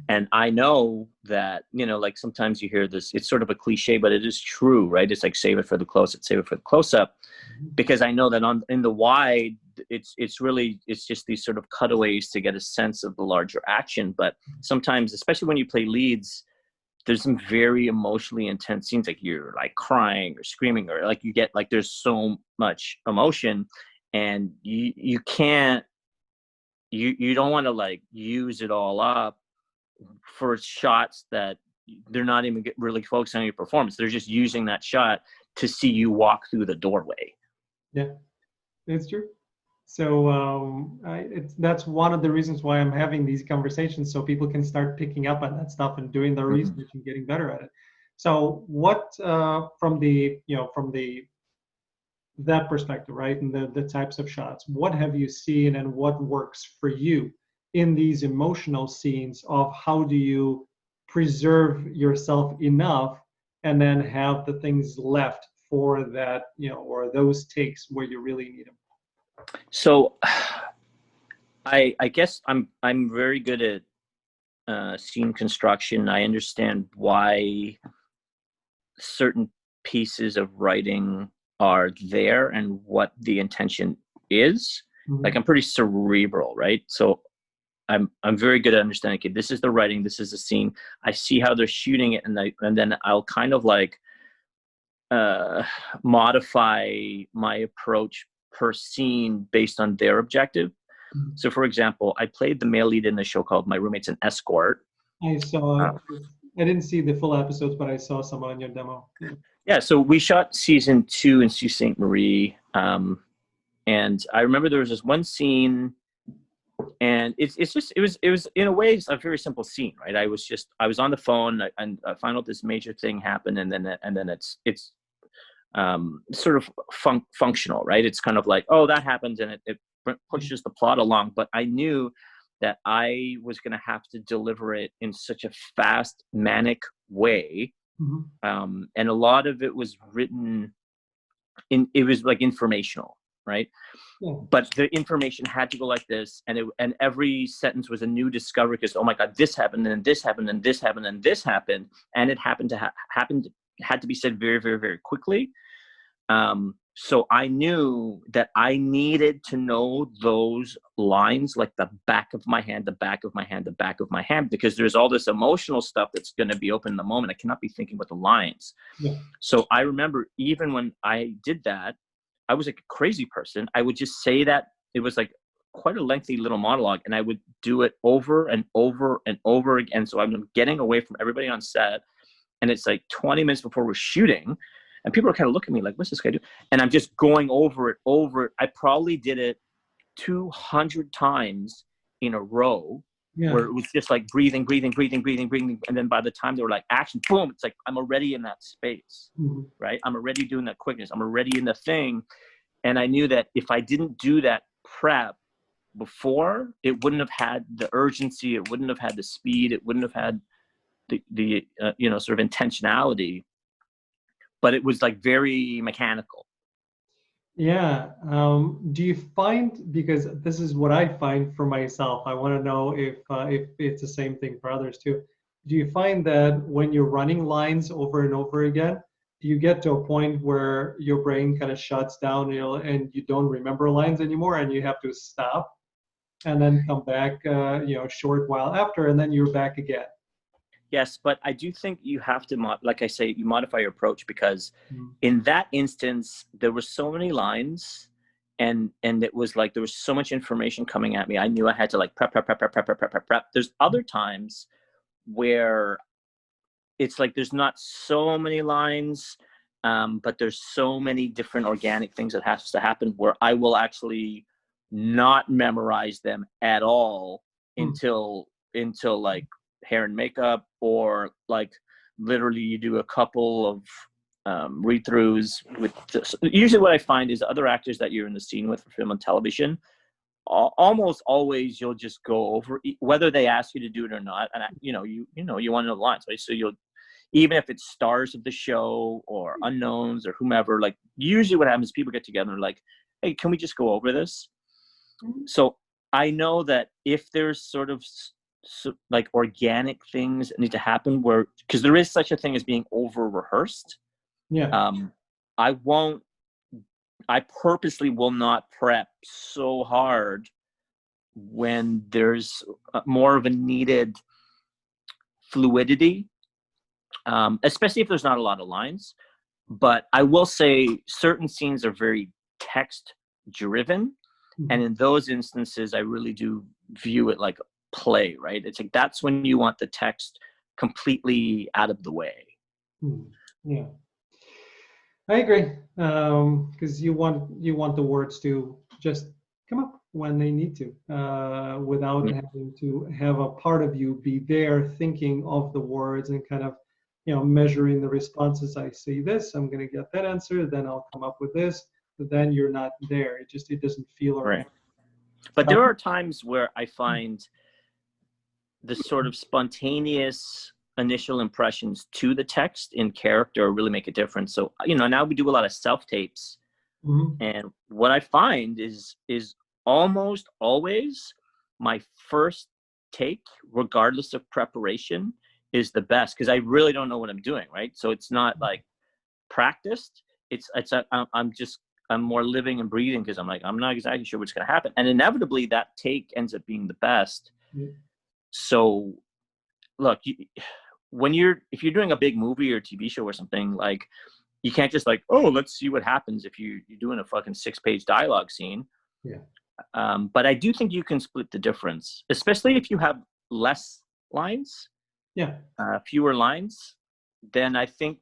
And I know that, you know, like sometimes you hear this, it's sort of a cliche, but it is true, right? It's like save it for the close up, save it for the close up. Because I know that in the wide, it's just these sort of cutaways to get a sense of the larger action. But sometimes, especially when you play leads, there's some very emotionally intense scenes, like you're like crying or screaming, or like you get like there's so much emotion, and you can't, you don't want to like use it all up for shots that they're not even really focusing on your performance. They're just using that shot to see you walk through the doorway. Yeah, it's true. So that's one of the reasons why I'm having these conversations, so people can start picking up on that stuff and doing their research and getting better at it. So what from the that perspective, right, and the types of shots, what have you seen and what works for you in these emotional scenes of how do you preserve yourself enough and then have the things left for that, or those takes where you really need them? So I guess I'm very good at scene construction. I understand why certain pieces of writing are there and what the intention is. Mm-hmm. Like I'm pretty cerebral, right? So I'm very good at understanding, okay, this is the writing, this is the scene. I see how they're shooting it, and then I'll kind of like modify my approach per scene based on their objective. So, for example, I played the male lead in the show called My Roommate's an Escort. I saw it. I didn't see the full episodes, but I saw some on your demo. Yeah, so we shot season 2 in Sault Ste. Marie. And I remember there was this one scene, and it was in a way a very simple scene, right? I was on the phone, and I found out this major thing happened, and then it's sort of functional, right? It's kind of like, oh, that happens, and it pushes the plot along. But I knew that I was going to have to deliver it in such a fast, manic way. And a lot of it was written it was like informational, right? Yeah. But the information had to go like this, and every sentence was a new discovery, because, oh my God, this happened, and this happened, and this happened, and this happened, and it had to be said very, very, very quickly. So I knew that I needed to know those lines like the back of my hand, the back of my hand, the back of my hand, because there's all this emotional stuff that's going to be open in the moment. I cannot be thinking about the lines. Yeah. So I remember even when I did that, I was like a crazy person. I would just say that. It was like quite a lengthy little monologue, and I would do it over and over and over again. So I'm getting away from everybody on set, and it's like 20 minutes before we're shooting, and people are kind of looking at me like, what's this guy do? And I'm just going over it. I probably did it 200 times in a row, where it was just like breathing. And then by the time they were like, action, boom, it's like, I'm already in that space, right? I'm already doing that quickness. I'm already in the thing. And I knew that if I didn't do that prep before, it wouldn't have had the urgency. It wouldn't have had the speed. It wouldn't have had the sort of intentionality, but it was like very mechanical. Yeah. Do you find, because this is what I find for myself, I want to know if it's the same thing for others too. Do you find that when you're running lines over and over again, do you get to a point where your brain kind of shuts down, and you don't remember lines anymore, and you have to stop and then come back, a short while after, and then you're back again? Yes, but I do think you have to, like I say, you modify your approach, because in that instance, there were so many lines, and it was like there was so much information coming at me. I knew I had to like prep. There's other times where it's like there's not so many lines, but there's so many different organic things that has to happen, where I will actually not memorize them at all until like hair and makeup, or like literally you do a couple of read-throughs with usually what I find is other actors that you're in the scene with for film and television, almost always you'll just go over, whether they ask you to do it or not, and you want to know the lines, right? So you'll, even if it's stars of the show or unknowns or whomever, like usually what happens is people get together and are like, hey, can we just go over this? So I know that if there's sort of like organic things that need to happen, where, because there is such a thing as being over rehearsed. I purposely will not prep so hard when there's more of a needed fluidity, especially if there's not a lot of lines. But I will say certain scenes are very text driven, and in those instances I really do view it like a play, right? It's like that's when you want the text completely out of the way. Yeah, I agree, because you want the words to just come up when they need to, without having to have a part of you be there thinking of the words and kind of measuring the responses. I see this, I'm going to get that answer, then I'll come up with this. But then you're not there. It doesn't feel organic. Right. But there are times where I find the sort of spontaneous initial impressions to the text in character really make a difference. So, now we do a lot of self-tapes. And what I find is almost always my first take, regardless of preparation, is the best, because I really don't know what I'm doing, right? So it's not like practiced. I'm more living and breathing, because I'm like, I'm not exactly sure what's going to happen. And inevitably that take ends up being the best. So look, if you're doing a big movie or TV show or something, like you can't just like, oh, let's see what happens if you're doing a fucking 6-page dialogue scene. But I do think you can split the difference, especially if you have less lines, fewer lines. Then I think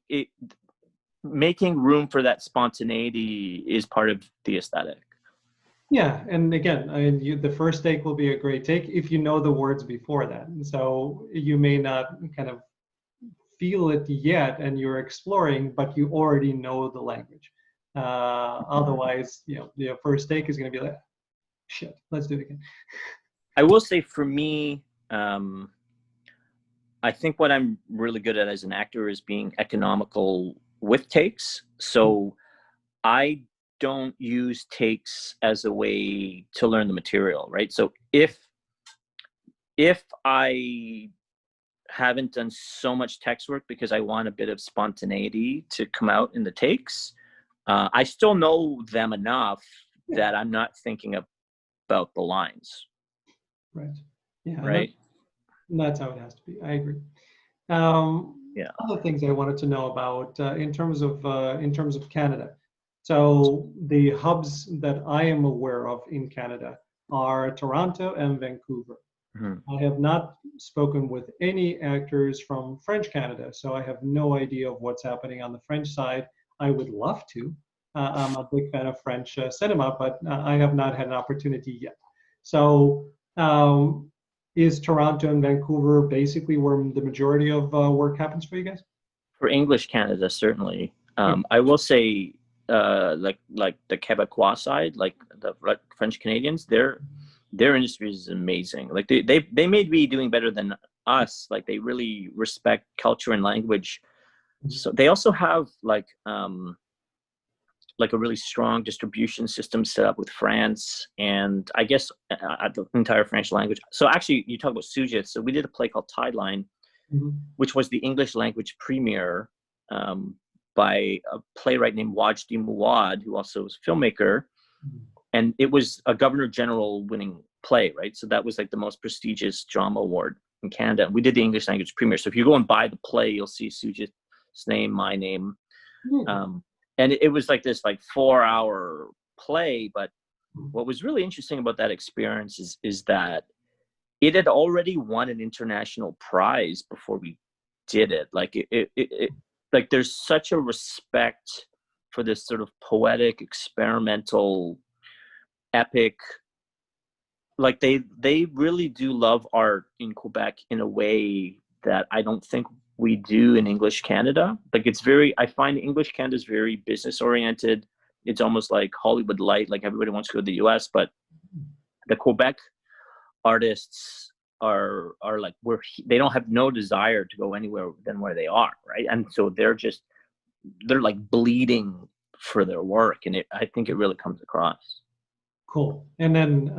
making room for that spontaneity is part of the aesthetic. Yeah, and again, the first take will be a great take if you know the words before that. And so you may not kind of feel it yet and you're exploring, but you already know the language. Otherwise, the first take is going to be like, shit, let's do it again. I will say for me, I think what I'm really good at as an actor is being economical with takes. So I don't use takes as a way to learn the material, right? So if I haven't done so much text work because I want a bit of spontaneity to come out in the takes, I still know them enough that I'm not thinking about the lines. Right. Yeah. Right. That's how it has to be. I agree. Yeah. Other things I wanted to know about in terms of Canada. So the hubs that I am aware of in Canada are Toronto and Vancouver. Mm-hmm. I have not spoken with any actors from French Canada, so I have no idea of what's happening on the French side. I would love to. I'm a big fan of French cinema, but I have not had an opportunity yet. So is Toronto and Vancouver basically where the majority of work happens for you guys? For English Canada, certainly. Okay. I will say, like the Quebecois side, like the French Canadians, their industry is amazing. Like they may be doing better than us. Like they really respect culture and language. So they also have like a really strong distribution system set up with France and I guess the entire French language. So actually, you talk about Sujit. So we did a play called Tideline, which was the English language premiere by a playwright named Wajdi Muwad, who also was a filmmaker. And it was a Governor General winning play, right? So that was like the most prestigious drama award in Canada. We did the English language premiere. So if you go and buy the play, you'll see Sujit's name, my name. And it was like this 4-hour play. But what was really interesting about that experience is that it had already won an international prize before we did it. Like it like there's such a respect for this sort of poetic, experimental, epic. Like they really do love art in Quebec in a way that I don't think we do in English Canada. Like I find English Canada is very business oriented. It's almost like Hollywood light, like everybody wants to go to the US, but the Quebec artists are like they don't have no desire to go anywhere than where they are, right? And so they're like bleeding for their work, and I think it really comes across. Cool. And then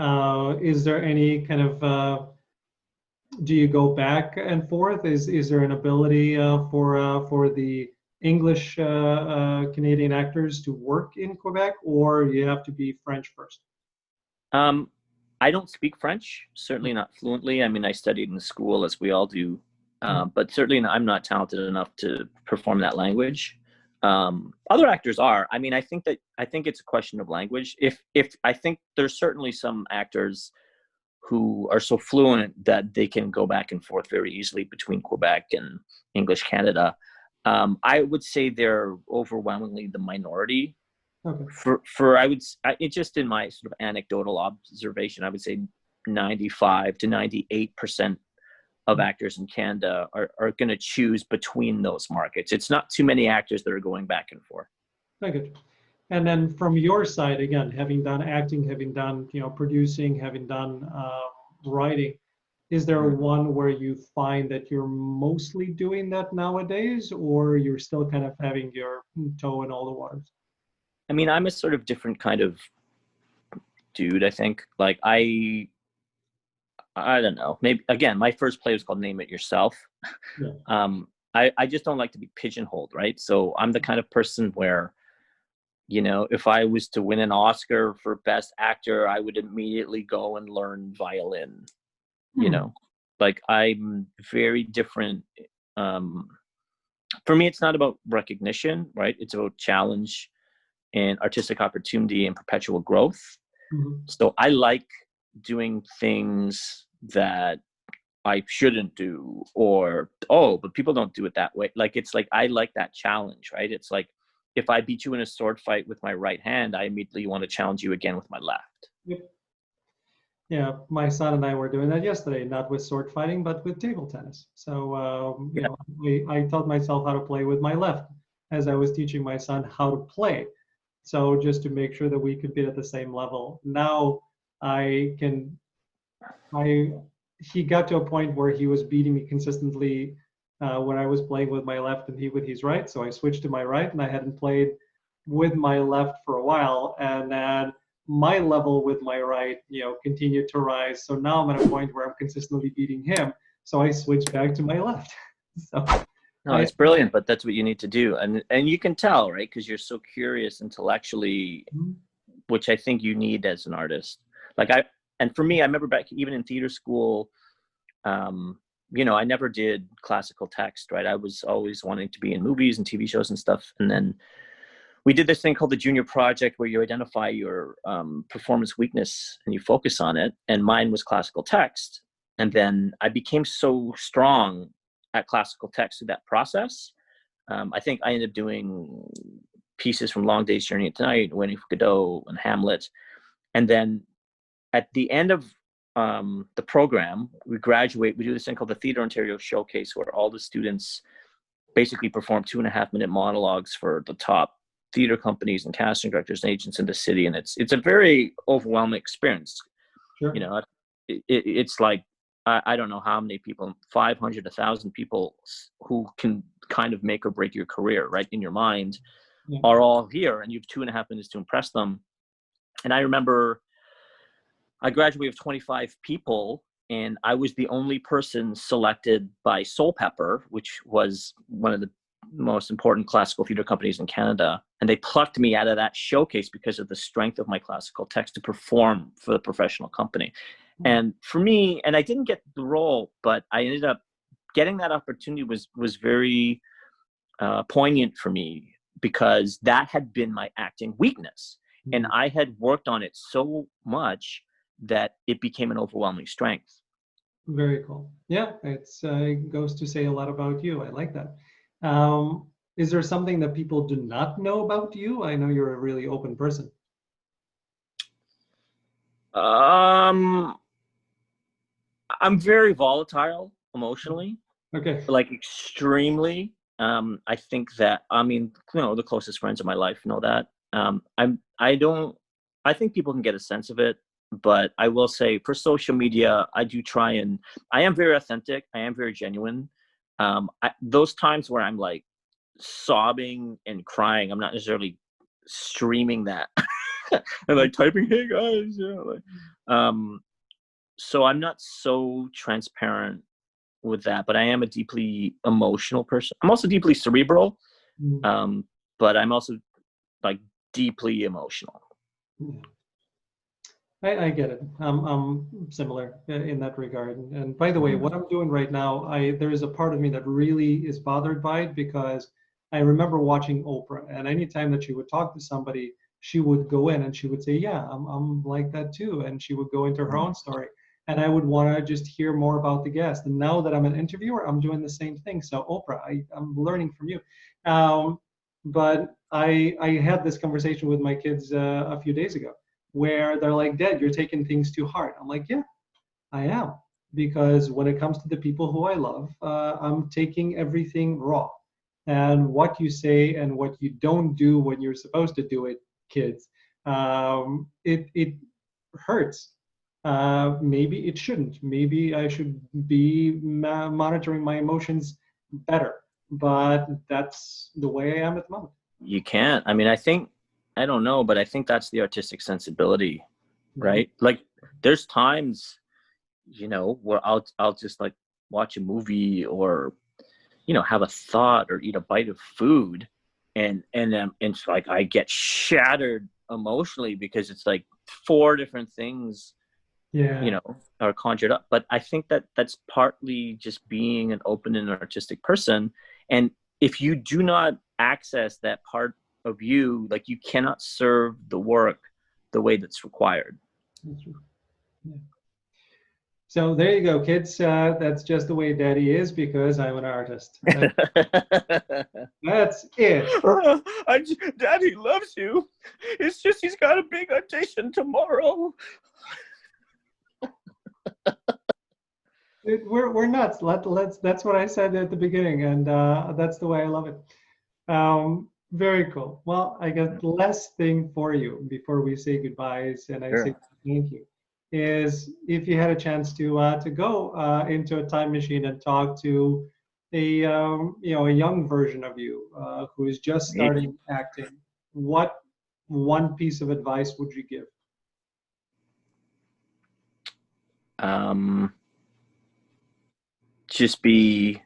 is there any kind of do you go back and forth? Is there an ability for the English Canadian actors to work in Quebec, or you have to be French first? I don't speak French, certainly not fluently. I mean, I studied in school, as we all do, but certainly I'm not talented enough to perform that language. Other actors are. I mean, I think it's a question of language. If I think there's certainly some actors who are so fluent that they can go back and forth very easily between Quebec and English Canada. I would say they're overwhelmingly the minority. Okay. It's just in my sort of anecdotal observation, I would say 95 to 98% of actors in Canada are going to choose between those markets. It's not too many actors that are going back and forth. Very good. And then from your side, again, having done acting, having done producing, having done writing, is there one where you find that you're mostly doing that nowadays, or you're still kind of having your toe in all the waters? I mean, I'm a sort of different kind of dude, I think. Like I don't know. Maybe again, my first play was called Name It Yourself. Yeah. I just don't like to be pigeonholed, right? So I'm the kind of person where, if I was to win an Oscar for Best Actor, I would immediately go and learn violin. Like I'm very different. For me, it's not about recognition, right? It's about challenge and artistic opportunity and perpetual growth. So I like doing things that I shouldn't do, or but people don't do it that way. Like it's like I like that challenge, right? It's like if I beat you in a sword fight with my right hand, I immediately want to challenge you again with my left. Yep. Yeah, my son and I were doing that yesterday, not with sword fighting, but with table tennis. So, Yeah. I taught myself how to play with my left as I was teaching my son how to play. So just to make sure that we could be at the same level. Now I can, I, he got to a point where he was beating me consistently when I was playing with my left and he with his right. So I switched to my right and I hadn't played with my left for a while. And then my level with my right, continued to rise. So now I'm at a point where I'm consistently beating him. So I switched back to my left. So No, I, it's brilliant, but that's what you need to do. And you can tell, right? Because you're so curious intellectually, which I think you need as an artist. And for me, I remember back even in theater school, I never did classical text, right? I was always wanting to be in movies and TV shows and stuff. And then we did this thing called the junior project where you identify your performance weakness and you focus on it. And mine was classical text. And then I became so strong at classical text through that process. I think I ended up doing pieces from Long Day's Journey into Night, Waiting for Godot, and Hamlet. And then at the end of the program, we graduate. We do this thing called the Theatre Ontario Showcase, where all the students basically perform 2.5-minute monologues for the top theater companies and casting directors and agents in the city, and it's a very overwhelming experience. sure. It's like I don't know how many people, 500, 1,000 people who can kind of make or break your career, right, in your mind, Yeah. are all here, and you have 2.5 minutes to impress them. And I remember I graduated with 25 people, and I was the only person selected by Soul Pepper, which was one of the most important classical theater companies in Canada. And they plucked me out of that showcase because of the strength of my classical text to perform for the professional company. And for me, and I didn't get the role, but I ended up getting that opportunity was very poignant for me because that had been my acting weakness. And I had worked on it so much that it became an overwhelming strength. Very cool. Yeah, it goes to say a lot about you. I like that. Is there something that people do not know about you? I know you're a really open person. Um, I'm very volatile emotionally, Okay. like extremely. I think that, the closest friends of my life know that. I think people can get a sense of it, but I will say for social media, I do try and I am very authentic. I am very genuine. Those times where I'm like sobbing and crying, I'm not necessarily streaming that and like typing, "Hey guys," so I'm not so transparent with that, but I am a deeply emotional person. I'm also deeply cerebral, Mm. but I'm also like deeply emotional. Yeah. I get it. I'm similar in that regard. And by the way, Mhm. what I'm doing right now, there is a part of me that really is bothered by it because I remember watching Oprah, and anytime that she would talk to somebody, she would go in and she would say, "Yeah, I'm like that too," and she would go into her own story, and I would want to just hear more about the guest. And now that I'm an interviewer, I'm doing the same thing. So Oprah, I'm learning from you. But I had this conversation with my kids a few days ago where they're like, "Dad, you're taking things too hard." I'm like, "Yeah, I am." Because when it comes to the people who I love, I'm taking everything raw. And what you say and what you don't do when you're supposed to do it, kids, it hurts. Maybe it shouldn't. Maybe I should be monitoring my emotions better. But that's the way I am at the moment. You can't. I don't know, but I think that's the artistic sensibility, Mhm. right? Like there's times, where I'll just like watch a movie or have a thought or eat a bite of food, and it's like I get shattered emotionally because it's like four different things Yeah. are conjured up. But I think that that's partly just being an open and artistic person. And if you do not access that part of you, like you cannot serve the work the way that's required. That's true. Yeah. So there you go, kids. That's just the way Daddy is because I'm an artist. That's it. Daddy loves you. It's just he's got a big audition tomorrow. we're nuts. Let's. That's what I said at the beginning, and that's the way I love it. Very cool. Well, I guess the last thing for you before we say goodbyes, and I say Sure. thank you, is if you had a chance to go into a time machine and talk to a a young version of you who is just Right. starting acting, what one piece of advice would you give? Um, just be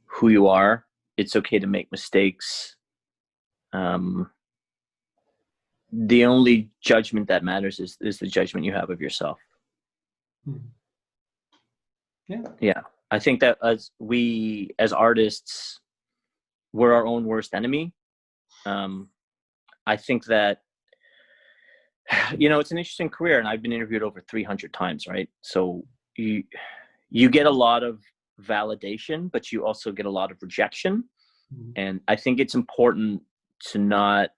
who you are. It's okay to make mistakes. Um, the only judgment that matters is the judgment you have of yourself. Hmm. Yeah. Yeah. I think that as artists, we're our own worst enemy. I think that, it's an interesting career, and I've been interviewed over 300 times, right? So you get a lot of validation, but you also get a lot of rejection. Mhm. And I think it's important to not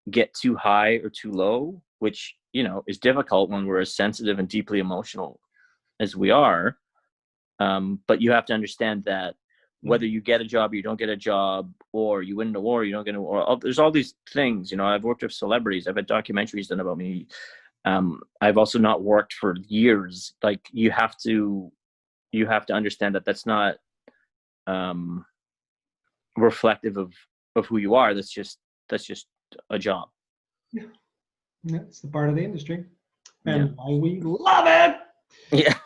get too high or too low, which, is difficult when we're as sensitive and deeply emotional as we are. But you have to understand that whether you get a job or you don't get a job, or you win an award, you don't get an award, there's all these things. I've worked with celebrities. I've had documentaries done about me. I've also not worked for years. Like, you have to understand that that's not reflective of who you are. That's just a job. Yeah, that's the part of the industry, Yeah. and why we love it. Yeah.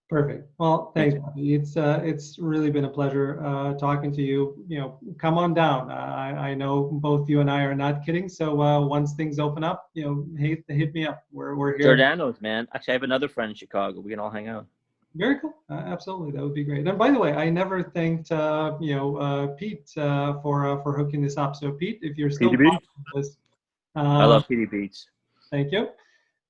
Perfect. Well, thanks, Bobby. It's really been a pleasure talking to you. Come on down. I know both you and I are not kidding. So once things open up, hit me up. We're here. Giordano's, man. Actually, I have another friend in Chicago. We can all hang out. Very cool. Absolutely, that would be great. And by the way, I never thanked Pete for hooking this up. So Pete, if you're still PDB. watching this, I love PD Beats. thank you.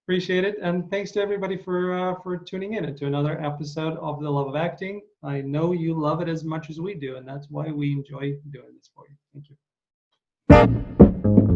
Appreciate it, and thanks to everybody for tuning in to another episode of The Love of Acting. I know you love it as much as we do, and that's why we enjoy doing this for you. Thank you.